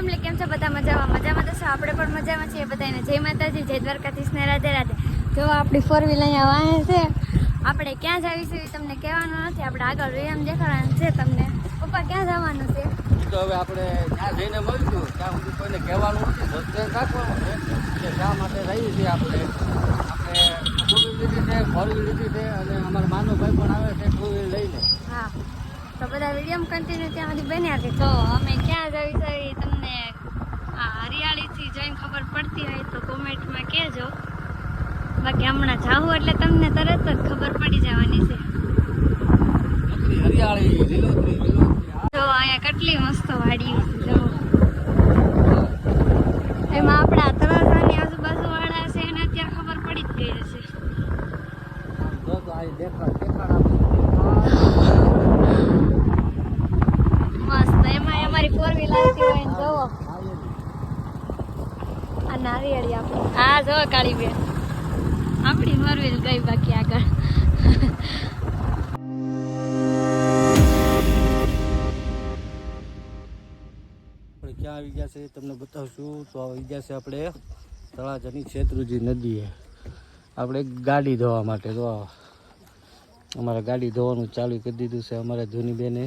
Family કેમ છો બધા મજામાં તો આપણે પણ મજામાં છીએ બધાને જય માતાજી જય દ્વારકાધીશ ને રાધે રાધે જો આપણી ફોર વ્હીલ અહીંયા વાહે છે આપણે ક્યાં જાવીશું એ તમને કહેવાનું નથી આપણે આગળ એમ દેખાડવાનું છે તમને પપ્પા ક્યાં જવાનું છે તો હવે આપણે ત્યાં જઈને મળીશું ત્યાં સુધી કોઈને કહેવાનું નથી સસ્પેન્સ રાખવાનું છે કે શા માટે રહીએ છીએ આપણે ટુ વ્હીલ લીધી છે ફોર વ્હીલ લીધી છે અને અમારા માનો ભાઈ પણ આવે છે ટુ વ્હીલ લઈને હા તો બધા વિડીયો કન્ટિન્યુ ત્યાં સુધી બન્યા છે તો અમે ક્યાં જાવીશું એ તમને આ હરિયાળીથી જોઈને ખબર પડતી હોય તો કોમેન્ટમાં કહેજો બાકી હમણાં જાવું એટલે તમને તરત જ ખબર પડી જવાની છે હરિયાળી લીલોતરી જો અહીંયા કેટલી મસ્ત વાડી છે જો એમાં આપણા તળાજાની આજુબાજુ વાળા છે એને અત્યારે ખબર પડી જ ગઈ હશે જો તો આ દેખાડ મસ્ત એમાં અમારી ફોર વ્હીલ આવતી હોય ને જોવો આ નારિયેળી આપણી હા જો કાળી બેન આપણી ફોર વ્હીલ ગઈ બાકી આગળ ક્યાં આવી ગયા છે તમને બતાવશું તો આવી ગયા છે આપણે તળાજાની શેત્રુંજી નદીએ આપણે ગાડી ધોવા માટે તો અમારે ગાડી ધોવાનું ચાલુ કરી દીધું છે અમારે ધોનીબેને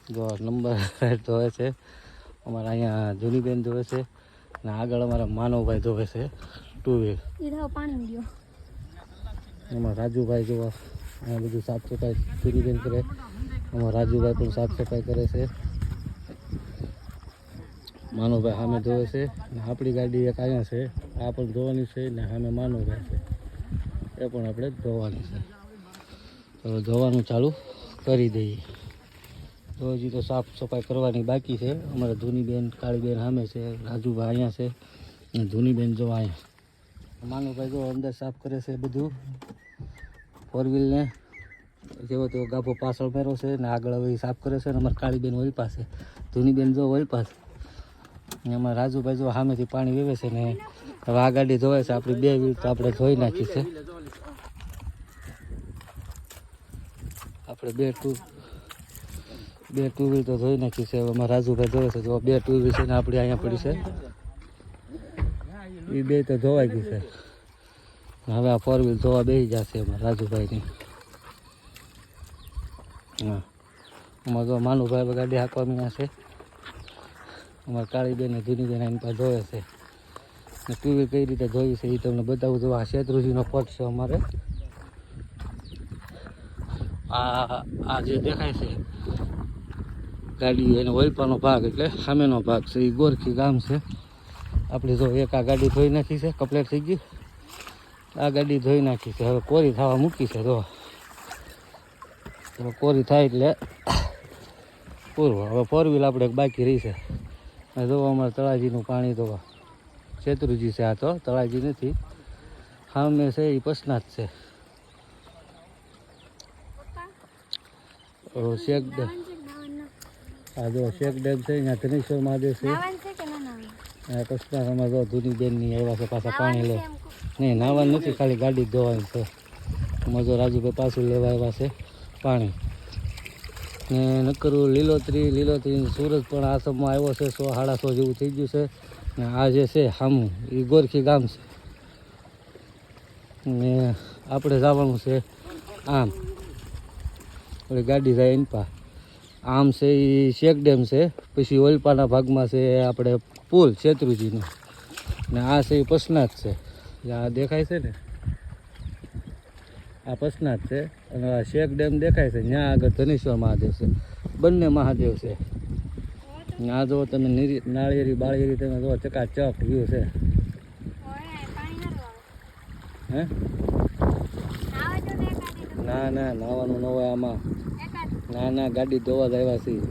જો નંબર ધોવે છે અમારે અહીંયા ધોનીબેન ધોવે છે અને આગળ અમારા માનવભાઈ ધોવે છે ટુ વ્હીલ પાણી ગયો એમાં રાજુભાઈ જોવા અહીંયા બધું સાફ સફાઈ ધોનીબેન કરે અમારા રાજુભાઈ પણ સાફ સફાઈ કરે છે માનવભાઈ સામે ધોવે છે ને આપણી ગાડી એક અહીંયા છે આ પણ ધોવાની છે ને સામે માનવભાઈ છે એ પણ આપણે ધોવાની છે તો ધોવાનું ચાલુ કરી દઈએ તો હજી તો સાફ સફાઈ કરવાની બાકી છે અમારે ધોનીબેન કાળીબેન સામે છે રાજુભાઈ અહીંયા છે અને ધોનીબેન જો અહીંયા માનવભાઈ જો અંદર સાફ કરે છે બધું ફોર વ્હીલને જેવો તેવો ગાભો પાછળ મેરો છે ને આગળ હવે સાફ કરે છે અને અમારે કાળીબેન વળી પાસે ધોનીબેન જો વળી પાસે એમાં રાજુભાઈ જો સામેથી પાણી વેવે છે ને હવે આ ગાડી ધોવાય છે આપણી બે વ્હીલ તો આપણે ધોઈ નાખી છે આપણે બે ટુ વ્હીલ તો ધોઈ નાખી છે હવે અમારા રાજુભાઈ ધોવે છે જો બે ટુ વ્હીલ છે ને આપણી અહીંયા પડી છે એ બે તો ધોવાઈ ગઈ છે હવે આ ફોર વ્હીલ ધોવા બેસી જશે અમારા રાજુભાઈની હા અમારે જો માનુભાઈ ગાડી હાંકવાની છે અમારે કાળીબેન ને ધૂનીબેન એની પાસે ધોવે છે ને ટુ વ્હીલ કઈ રીતે ધોઈ છે એ તમને બતાવું તો આ શેત્રુંજીનો પટ છે અમારે આ જે દેખાય છે ગાડી એનો વલપાનો ભાગ એટલે સામેનો ભાગ છે એ ગોરખી ગામ છે આપણે જો એક આ ગાડી ધોઈ નાખી છે કમ્પ્લીટ થઈ ગઈ આ ગાડી ધોઈ નાખી છે હવે કોરી થવા મૂકી છે તો કોરી થાય એટલે પૂરું હવે ફોર વ્હીલ આપણે બાકી રહી છે જો અમારે તળાજીનું પાણી તો શેત્રુંજી છે આ તો તળાજી નથી સામે છે એ પસનાથ છે શેખ ડેમ હા જો શેખ ડેમ છે અહીંયા ધનેશ્વર મહાદેવ છે પસનાથ અમારે જો ધૂનીબેનની આવ્યા છે પાછા પાણી લે નહીં નાવાનું નથી ખાલી ગાડી જ ધોવાની છે અમારે જો રાજુભાઈ પાછું લેવા આવ્યા છે પાણી ને નકરું લીલોતરી સુરત પણ આ સમયમાં આવ્યો છે 100-150 જેવું થઈ ગયું છે ને આ જે છે સામું એ ગોરખી ગામ છે ને આપણે જવાનું છે આમ એટલે ગાડી જાય એનપા આમ છે એ શેખ ડેમ છે પછી ઓલપાના ભાગમાં છે આપણે પુલ શેત્રુંજીનો ને આ છે એ પસનાથ છે આ દેખાય છે ને આ પસનાથ છે અને આ શેખ ડેમ દેખાય છે ત્યાં આગળ ધનેશ્વર મહાદેવ છે બંને મહાદેવ છે આ જો તમે નાળિયેરી બાળિયેરી તમે જો ચકાચક વ્યૂ છે હે ના નાવાનું ન હોય આમાં ના ગાડી ધોવા જ આવ્યા છીએ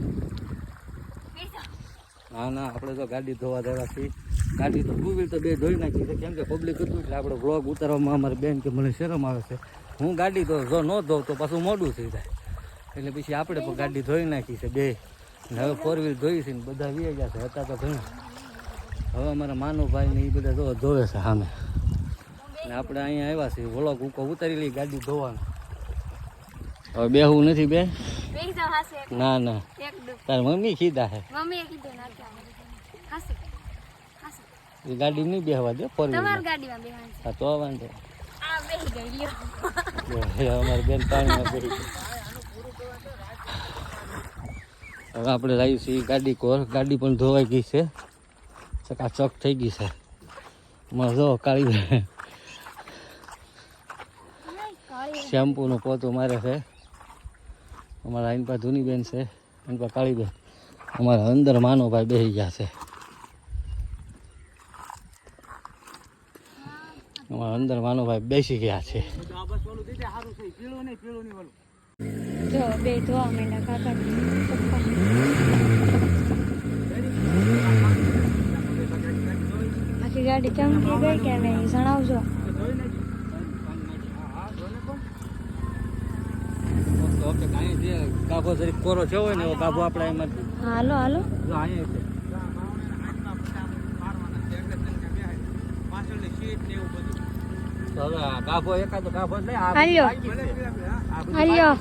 ના આપણે તો ગાડી ધોવા જ આવ્યા છીએ ગાડી તો ટુ વ્હીલ તો બે ધોઈ નાખી છે કેમ કે પબ્લિક હતું એટલે આપણે વ્લોગ ઉતારવામાં અમારી બેન કે મને શરમ આવે છે હું ગાડી તો જો ન ધોઉં તો પાછું મોડું થઈ જાય એટલે પછી આપણે પણ ગાડી ધોઈ નાખી છે બે ને હવે ફોર વ્હીલ ધોઈ છે ને બધા વી ગયા છે હતા તો ઘણા હવે અમારા માનવભાઈ ને એ બધા જો ધોવે છે સામે ને આપણે અહીંયા આવ્યા છીએ વ્લોગ ઉતારી લઈ ગાડી ધોવાનું હવે બેહવું નથી બે ના તાર મમ્મી કીધા હે એ ગાડી નહીં બેહવા દે ફોર તમારી વ્હીલર. ગાડીમાં બેહવાનું છે. હા તો વાંધો. આ બેહી ગઈ લ્યો. અમારી બેન પાણીમાં બેસી ગઈ. હવે આપણે લાવી છીએ ગાડી કોર. ગાડી પણ ધોવાઈ ગઈ છે, ચકાચક થઈ ગઈ છે. એમાં જો કાળી શેમ્પૂનો પોતું મારે છે. અમારા આઈન પા ધૂની બેન છે, આઈન પા કાળી બેન. અમારા અંદર માનો ભાઈ બેસી ગયા છે. અમારા અંદર માનો ભાઈ બેસી ગયા છે. જો બે ધોવા માંડ્યા કાકા પપ્પા. આખી ગાડી ચમકી ગઈ કે નહીં જણાવજો. કાબો જરીક કોરો છે હોય ને એવો કાબો આપણે એમાં હાલો હાલો. જો અહીંયા છે. તો હવે આ કાબો એકાદો કાબો જ લઈ આ હાલ્યો. બાકી છે. હાલ્યો.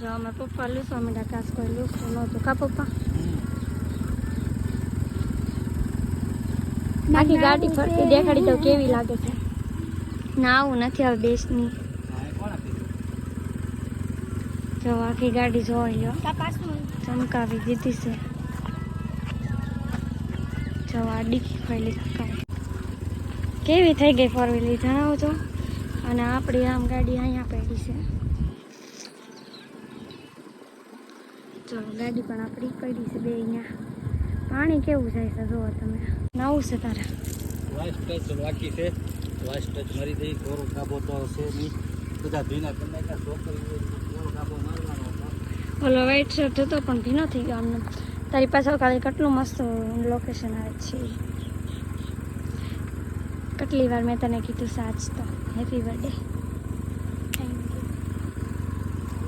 જો અમે પપ્પા લૂસવા માંડ્યા કાસ કોઈ લૂસતું નહોતું કા પપ્પા. આખી ગાડી ફરતી દેખાડી દઉં કેવી લાગે છે. ના આવું નથી હવે બેસની. જો આખી ગાડી જોઈ લો ચમકાવી દીધી છે. જો આ ડીકી ખોલી કાકાએ. કેવી થઈ ગઈ ફોર વ્હીલર જણાવજો. અને આપણી આમ ગાડી અહીંયા પડી છે. જો ગાડી પણ આપણી પડી છે બે અહીંયા. પાણી કેવું જાય છે જુઓ તમે. નવું છે તારે. લાસ્ટ ટચ બાકી છે. લાસ્ટ ટચ મારી દઈ. કોરો કાબો તો છે નહીં. બધા ભીના કરી નાખ્યા. છોકરી કોરો કાબો મારવાનો હતો. ઓલો વ્હાઈટ શર્ટ હતો પણ ભીનો થઈ ગયો આમને. તારી પાછળ ખાલી કેટલું મસ્ત લોકેશન આવે છે. કેટલી વાર મેં તને કીધું સાચ તો happy birthday. Thank you.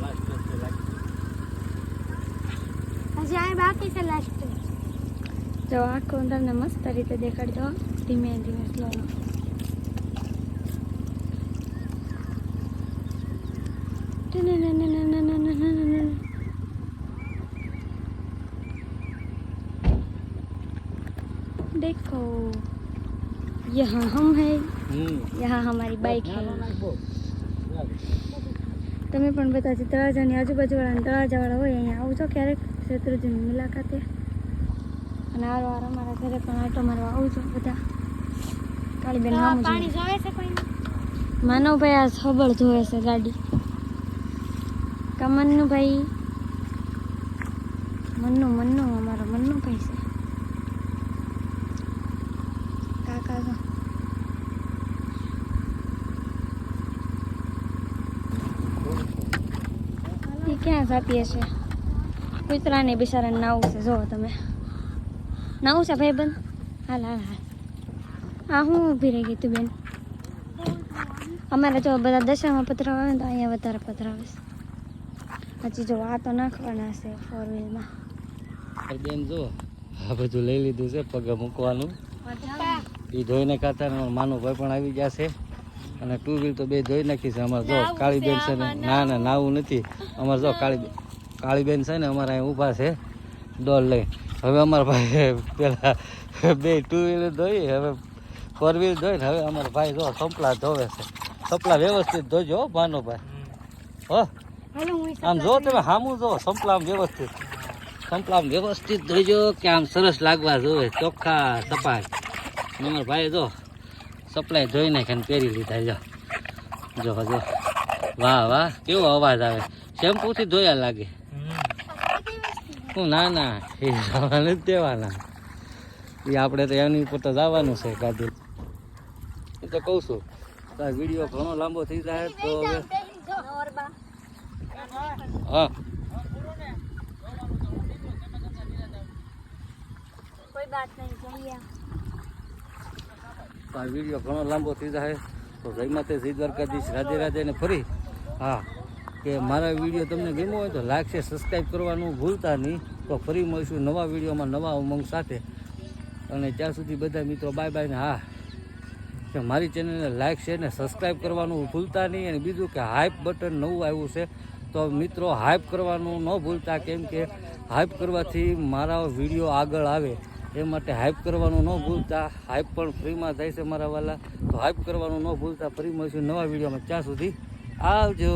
Last touch બાકી. હજી આ બાકી છે લાસ્ટ. જો આખું તમને મસ્ત રીતે દેખાડી દો ધીમે ધીમે સ્લો. देखो यहाँ हम है, यहाँ हमारी बाइक है. તમે પણ બધા જે તળાજાની આજુબાજુવાળા તળાજાવાળા હોય અહીંયા આવજો ક્યારેક શેત્રુંજીની મુલાકાતે. અને આરો અમારા ઘરે પણ આટો મારવા આવજો બધા. કાળીબેન પાણી જોવે છે કોઈ? માનવભાઈ આ ખબર જોવે છે ગાડી. કમનનું ભાઈ મન્નુ અમારો મન્નુ ભાઈ છે. કાકા તો એ ક્યાં જાપીએ છે. કૂતરાને બિચારાને નાવું છે. જો તમે નાવું છે ભાઈ બંધ. હાલ હાલ હાલ. હા હું ઊભી રહી ગઈ તું બેન. અમારે જો બધા દશામાં પધરાવે ને તો અહીંયા વધારે પધરાવે છે. હજી જો આ તો નાખવાના છે ફોર વ્હીલમાં. બેન જો આ બધું લઈ લીધું છે પગે મૂકવાનું. એ ધોઈને ખાતા ને માનો ભાઈ પણ આવી ગયા છે. અને ટુ વ્હીલ તો બે ધોઈ નાખી છે. અમારે જો કાળી બેન છે ને ના ના નાવું નથી. અમારે જો કાળી બેન છે ને અમારે અહીં ઊભા છે ડોલ લઈ. હવે અમારા ભાઈ પેલા બે ટુ વ્હીલર ધોઈ હવે ફોર વ્હીલ ધોઈને હવે અમારા ભાઈ જો સંપલા ધોવે છે. સંપલા વ્યવસ્થિત ધોજો માનો ભાઈ. હો આમ જો તમે સામું જો સંપલા આમ વ્યવસ્થિત. સંપલા આમ વ્યવસ્થિત ધોઈજો કે આમ સરસ લાગવા જોવે ચોખ્ખા સપાટ. અમારા ભાઈ જો સપ્લાય ધોઈ નાખીને પહેરી લીધા. જો જો વાહ વાહ કેવો અવાજ આવે. શેમ્પૂથી ધોયા લાગે. હું ના ના એ જવા નથી દેવાના. એ આપણે તો એની ઉપર તો જવાનું છે ગાડી. એ તો કહું છું તો વિડીયો ઘણો લાંબો થઈ જાય તો હવે હા કોઈ બાત નહીં જઈએ. તો આ વિડીયો ઘણો લાંબો થઈ જાય તો જય માતે જય દ્વારકાધીશ રાધે રાધે. ને ફરી હા કે મારા વિડીયો તમને ગમ્યો હોય તો લાઈક છે સબસ્ક્રાઈબ કરવાનું ભૂલતા નહીં. તો ફરી મળીશું નવા વિડીયોમાં નવા ઉમંગ સાથે. અને ત્યાં સુધી બધા મિત્રો બાય બાય. ને હા કે મારી ચેનલને લાઈક છે ને સબસ્ક્રાઈબ કરવાનું ભૂલતા નહીં. અને બીજું કે હાઈપ બટન નવું આવ્યું છે તો મિત્રો હાઇપ કરવાનું ન ભૂલતા, કેમ કે હાઇપ કરવાથી મારા વિડીયો આગળ આવે એ માટે હાઇપ કરવાનું ન ભૂલતા. હાઇપ પણ ફ્રીમાં થાય છે મારા વાલા, તો હાઇપ કરવાનું ન ભૂલતા. ફરી મળશું નવા વિડીયોમાં, ત્યાં સુધી આવજો.